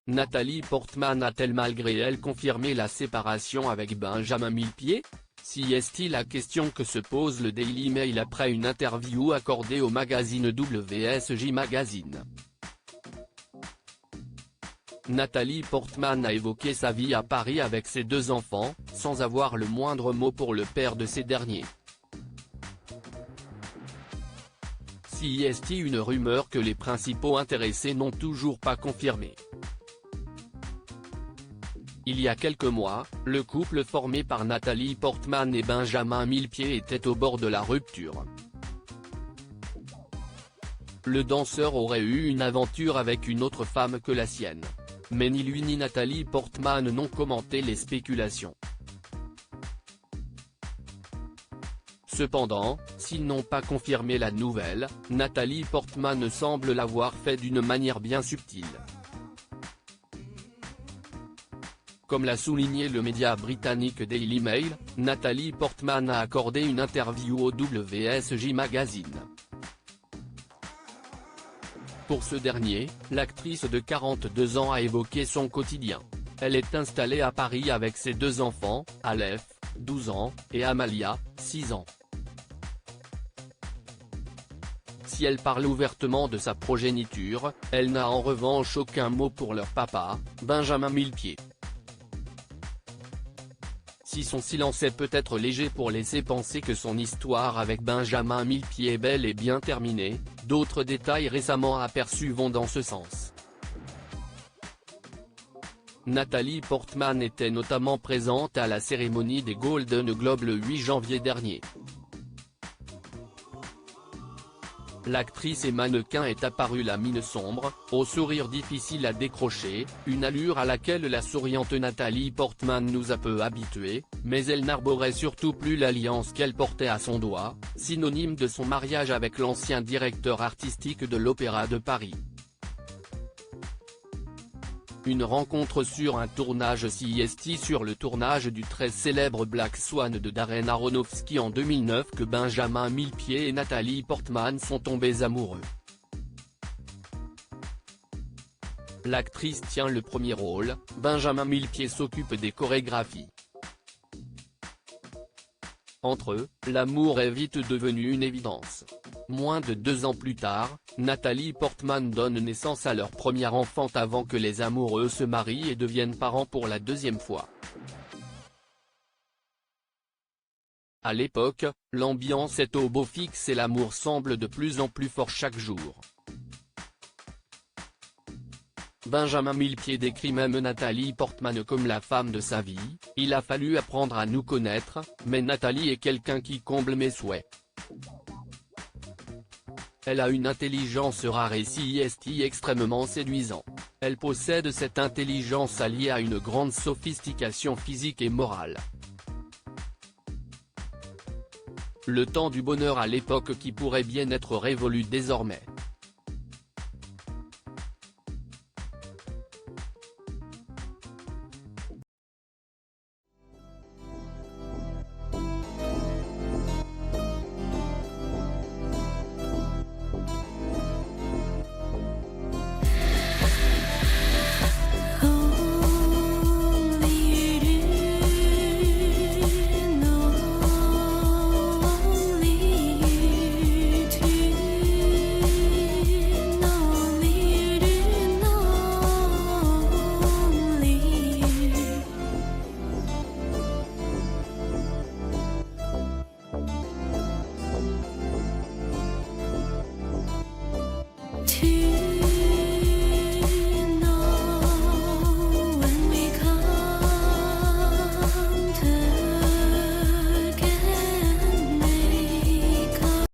Nathalie Portman a-t-elle malgré elle confirmé la séparation avec Benjamin Millepied? Si est-il la question que se pose le Daily Mail après une interview accordée au magazine WSJ Magazine. Nathalie Portman a évoqué sa vie à Paris avec ses 2 enfants, sans avoir le moindre mot pour le père de ces derniers. Si est-il une rumeur que les principaux intéressés n'ont toujours pas confirmé. Il y a quelques mois, le couple formé par Nathalie Portman et Benjamin Millepied était au bord de la rupture. Le danseur aurait eu une aventure avec une autre femme que la sienne. Mais ni lui ni Nathalie Portman n'ont commenté les spéculations. Cependant, s'ils n'ont pas confirmé la nouvelle, Nathalie Portman semble l'avoir fait d'une manière bien subtile. Comme l'a souligné le média britannique Daily Mail, Nathalie Portman a accordé une interview au WSJ Magazine. Pour ce dernier, l'actrice de 42 ans a évoqué son quotidien. Elle est installée à Paris avec ses 2 enfants, Aleph, 12 ans, et Amalia, 6 ans. Si elle parle ouvertement de sa progéniture, elle n'a en revanche aucun mot pour leur papa, Benjamin Millepied. Si son silence est peut-être léger pour laisser penser que son histoire avec Benjamin Millepied est bel et bien terminée, d'autres détails récemment aperçus vont dans ce sens. Nathalie Portman était notamment présente à la cérémonie des Golden Globes le 8 janvier dernier. L'actrice et mannequin est apparue la mine sombre, au sourire difficile à décrocher, une allure à laquelle la souriante Nathalie Portman nous a peu habitués, mais elle n'arborait surtout plus l'alliance qu'elle portait à son doigt, synonyme de son mariage avec l'ancien directeur artistique de l'Opéra de Paris. Une rencontre sur un tournage sur le tournage du très célèbre Black Swan de Darren Aronofsky en 2009 que Benjamin Millepied et Nathalie Portman sont tombés amoureux. L'actrice tient le premier rôle, Benjamin Millepied s'occupe des chorégraphies. Entre eux, l'amour est vite devenu une évidence. Moins de 2 ans plus tard, Nathalie Portman donne naissance à leur premier enfant avant que les amoureux se marient et deviennent parents pour la 2e fois. À l'époque, l'ambiance est au beau fixe et l'amour semble de plus en plus fort chaque jour. Benjamin Millepied décrit même Nathalie Portman comme la femme de sa vie. Il a fallu apprendre à nous connaître, mais Nathalie est quelqu'un qui comble mes souhaits. Elle a une intelligence rare et si extrêmement séduisant. Elle possède cette intelligence alliée à une grande sophistication physique et morale. Le temps du bonheur à l'époque qui pourrait bien être révolu désormais.